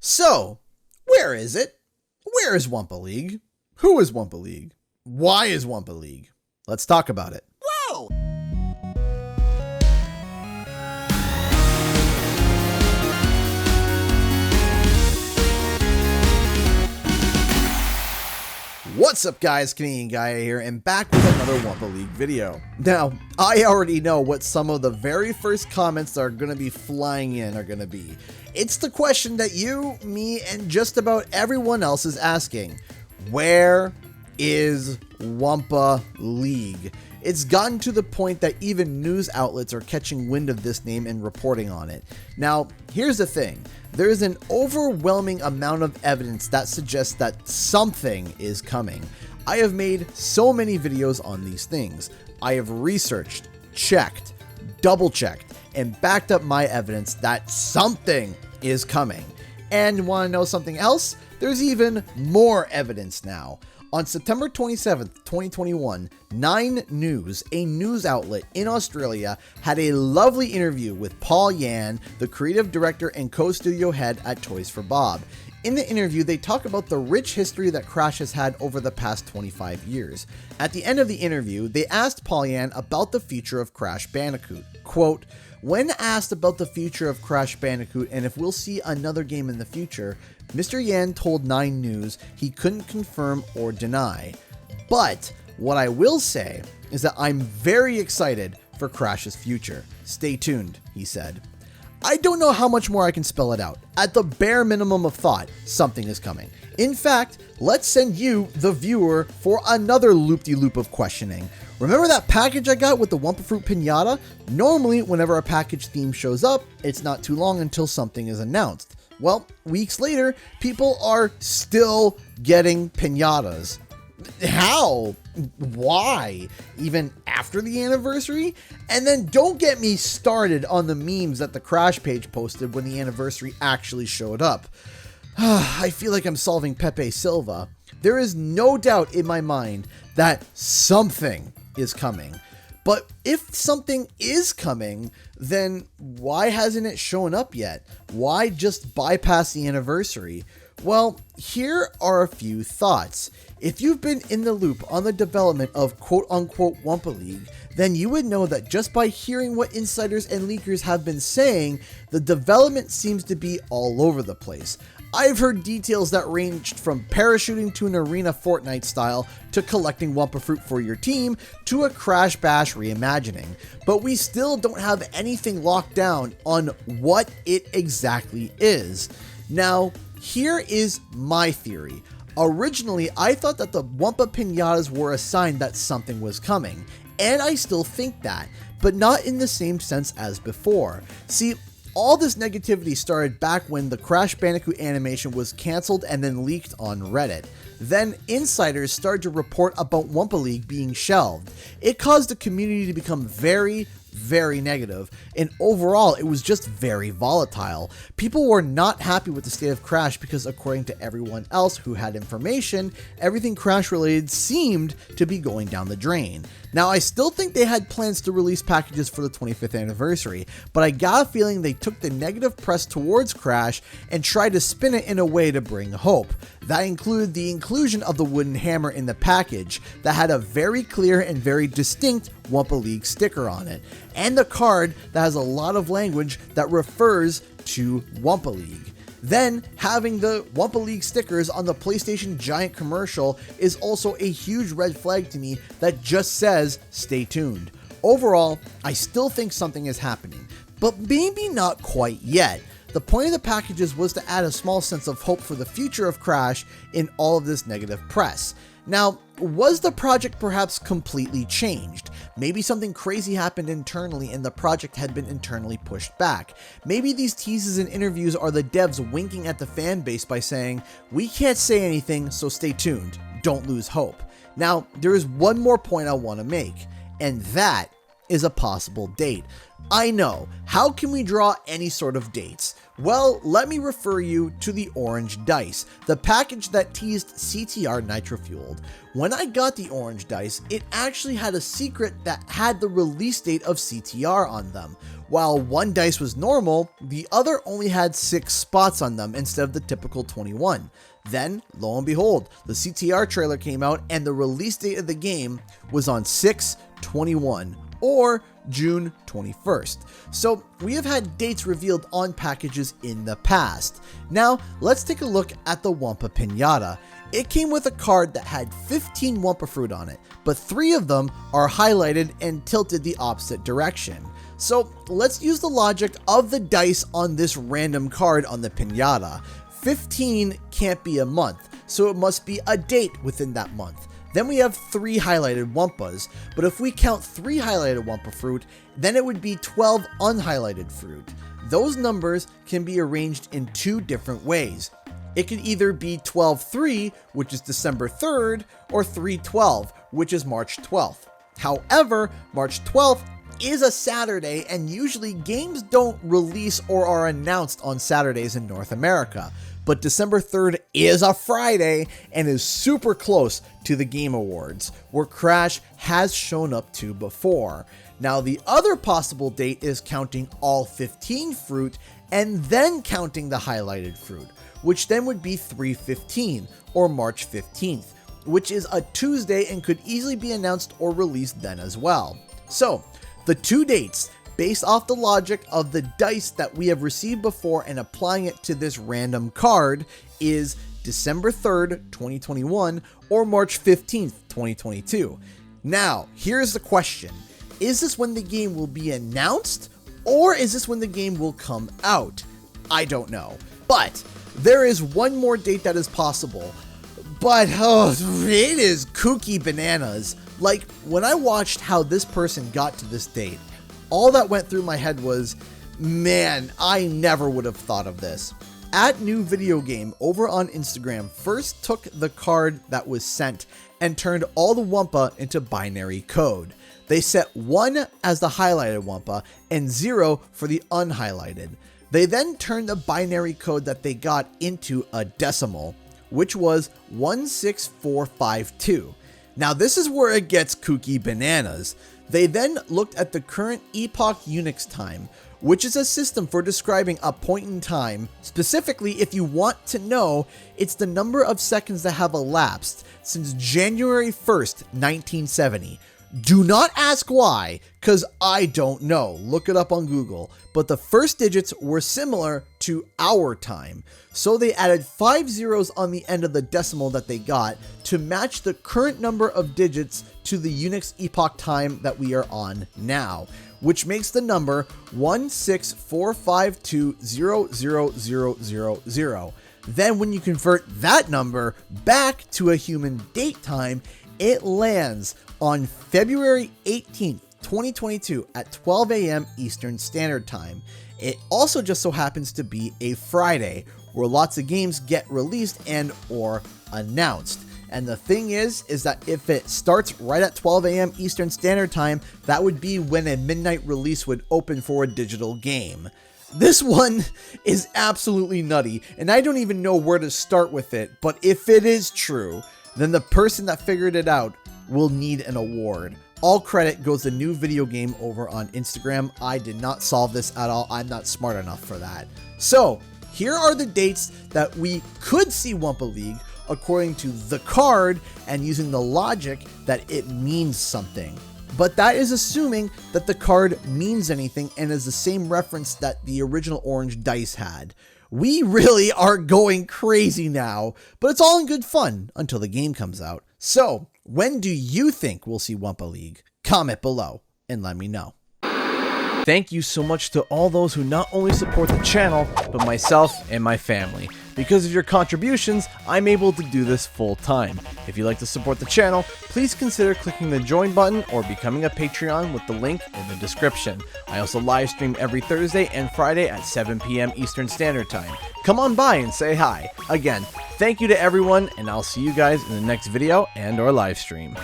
So, where is it? Where is Wumpa League? Who is Wumpa League? Why is Wumpa League? Let's talk about it. Whoa! What's up guys, Canadian Guy here, and back with another Wumpa League video. Now, I already know what some of the very first comments that are going to be flying in are going to be. It's the question that you, me, and just about everyone else is asking. Where is Wumpa League? It's gotten to the point that even news outlets are catching wind of this name and reporting on it. Now, here's the thing. There is an overwhelming amount of evidence that suggests that something is coming. I have made so many videos on these things. I have researched, checked, double-checked, and backed up my evidence that something is coming. And want to know something else? There's even more evidence now. On September 27th, 2021, 9 News, a news outlet in Australia, had a lovely interview with Paul Yan, the creative director and co-studio head at Toys for Bob. In the interview, they talk about the rich history that Crash has had over the past 25 years. At the end of the interview, they asked Paul Yan about the future of Crash Bandicoot. Quote, "When asked about the future of Crash Bandicoot and if we'll see another game in the future, Mr. Yan told 9 News he couldn't confirm or deny. But what I will say is that I'm very excited for Crash's future. Stay tuned," he said. I don't know how much more I can spell it out. At the bare minimum of thought, something is coming. In fact, let's send you, the viewer, for another loop-de-loop of questioning. Remember that package I got with the Wumpa Fruit Pinata? Normally, whenever a package theme shows up, it's not too long until something is announced. Well, weeks later, people are still getting pinatas. How? Why? Even after the anniversary? And then don't get me started on the memes that the Crash page posted when the anniversary actually showed up. I feel like I'm solving Pepe Silva. There is no doubt in my mind that something is coming. But if something is coming, then why hasn't it shown up yet? Why just bypass the anniversary? Well, here are a few thoughts. If you've been in the loop on the development of quote-unquote Wumpa League, then you would know that just by hearing what insiders and leakers have been saying, the development seems to be all over the place. I've heard details that ranged from parachuting to an arena Fortnite style, to collecting Wumpa Fruit for your team, to a Crash Bash reimagining. But we still don't have anything locked down on what it exactly is. Now, here is my theory. Originally, I thought that the Wumpa Pinatas were a sign that something was coming, and I still think that, but not in the same sense as before. See, all this negativity started back when the Crash Bandicoot animation was cancelled and then leaked on Reddit. Then insiders started to report about Wumpa League being shelved. It caused the community to become very negative, and overall it was just very volatile. People were not happy with the state of Crash because according to everyone else who had information, everything Crash related seemed to be going down the drain. Now, I still think they had plans to release packages for the 25th anniversary, but I got a feeling they took the negative press towards Crash and tried to spin it in a way to bring hope. That included the inclusion of the wooden hammer in the package that had a very clear and very distinct Wumpa League sticker on it, and the card that has a lot of language that refers to Wumpa League. Then, having the Wumpa League stickers on the PlayStation Giant commercial is also a huge red flag to me that just says, stay tuned. Overall, I still think something is happening, but maybe not quite yet. The point of the packages was to add a small sense of hope for the future of Crash in all of this negative press. Now, was the project perhaps completely changed? Maybe something crazy happened internally and the project had been internally pushed back. Maybe these teases and interviews are the devs winking at the fan base by saying, "We can't say anything, so stay tuned. Don't lose hope." Now, there is one more point I want to make, and that is a possible date. I know, how can we draw any sort of dates? Well, let me refer you to the orange dice, the package that teased CTR Nitro Fueled. When I got the orange dice, it actually had a secret that had the release date of CTR on them. While one dice was normal, the other only had 6 spots on them instead of the typical 21. Then, lo and behold, the CTR trailer came out and the release date of the game was on 6/21 or June 21st. So we have had dates revealed on packages in the past. Now let's take a look at the Wumpa Pinata. It came with a card that had 15 Wumpa fruit on it, but 3 of them are highlighted and tilted the opposite direction. So let's use the logic of the dice on this random card on the Pinata. 15 can't be a month, so it must be a date within that month. Then we have 3 highlighted Wumpas, but if we count 3 highlighted Wumpa fruit, then it would be 12 unhighlighted fruit. Those numbers can be arranged in 2 different ways. It could either be 12-3, which is December 3rd, or 3-12, which is March 12th. However, March 12th is a Saturday, and usually games don't release or are announced on Saturdays in North America. But December 3rd is a Friday and is super close to the Game Awards, where Crash has shown up to before. Now, the other possible date is counting all 15 fruit and then counting the highlighted fruit, which then would be 3/15 or March 15th, which is a Tuesday and could easily be announced or released then as well. So, the 2 dates, based off the logic of the dice that we have received before and applying it to this random card, is December 3rd, 2021 or March 15th, 2022. Now, here's the question. Is this when the game will be announced, or is this when the game will come out? I don't know. But there is one more date that is possible. But it is kooky bananas. Like, when I watched how this person got to this date, all that went through my head was, man, I never would have thought of this. @NewVideoGame over on Instagram first took the card that was sent and turned all the Wumpa into binary code. They set 1 as the highlighted Wumpa and 0 for the unhighlighted. They then turned the binary code that they got into a decimal, which was 16452. Now this is where it gets kooky bananas. They then looked at the current Epoch Unix time, which is a system for describing a point in time. Specifically, if you want to know, it's the number of seconds that have elapsed since January 1st, 1970. Do not ask why, because I don't know. Look it up on Google. But the first digits were similar to our time. So they added 5 zeros on the end of the decimal that they got to match the current number of digits to the Unix epoch time that we are on now, which makes the number 164520000. Then when you convert that number back to a human date time, it lands on February 18th, 2022 at 12 a.m. Eastern Standard Time. It also just so happens to be a Friday, where lots of games get released and or announced. And the thing is that if it starts right at 12 a.m. Eastern Standard Time, that would be when a midnight release would open for a digital game. This one is absolutely nutty, and I don't even know where to start with it, but if it is true, then the person that figured it out will need an award. All credit goes to New Video Game over on Instagram. I did not solve this at all. I'm not smart enough for that. So here are the dates that we could see Wumpa League according to the card and using the logic that it means something. But that is assuming that the card means anything and is the same reference that the original orange dice had. We really are going crazy now, but it's all in good fun until the game comes out. So, when do you think we'll see Wumpa League? Comment below and let me know. Thank you so much to all those who not only support the channel, but myself and my family. Because of your contributions, I'm able to do this full time. If you'd like to support the channel, please consider clicking the join button or becoming a Patreon with the link in the description. I also live stream every Thursday and Friday at 7 p.m. Eastern Standard Time. Come on by and say hi. Again, thank you to everyone, and I'll see you guys in the next video and or live stream.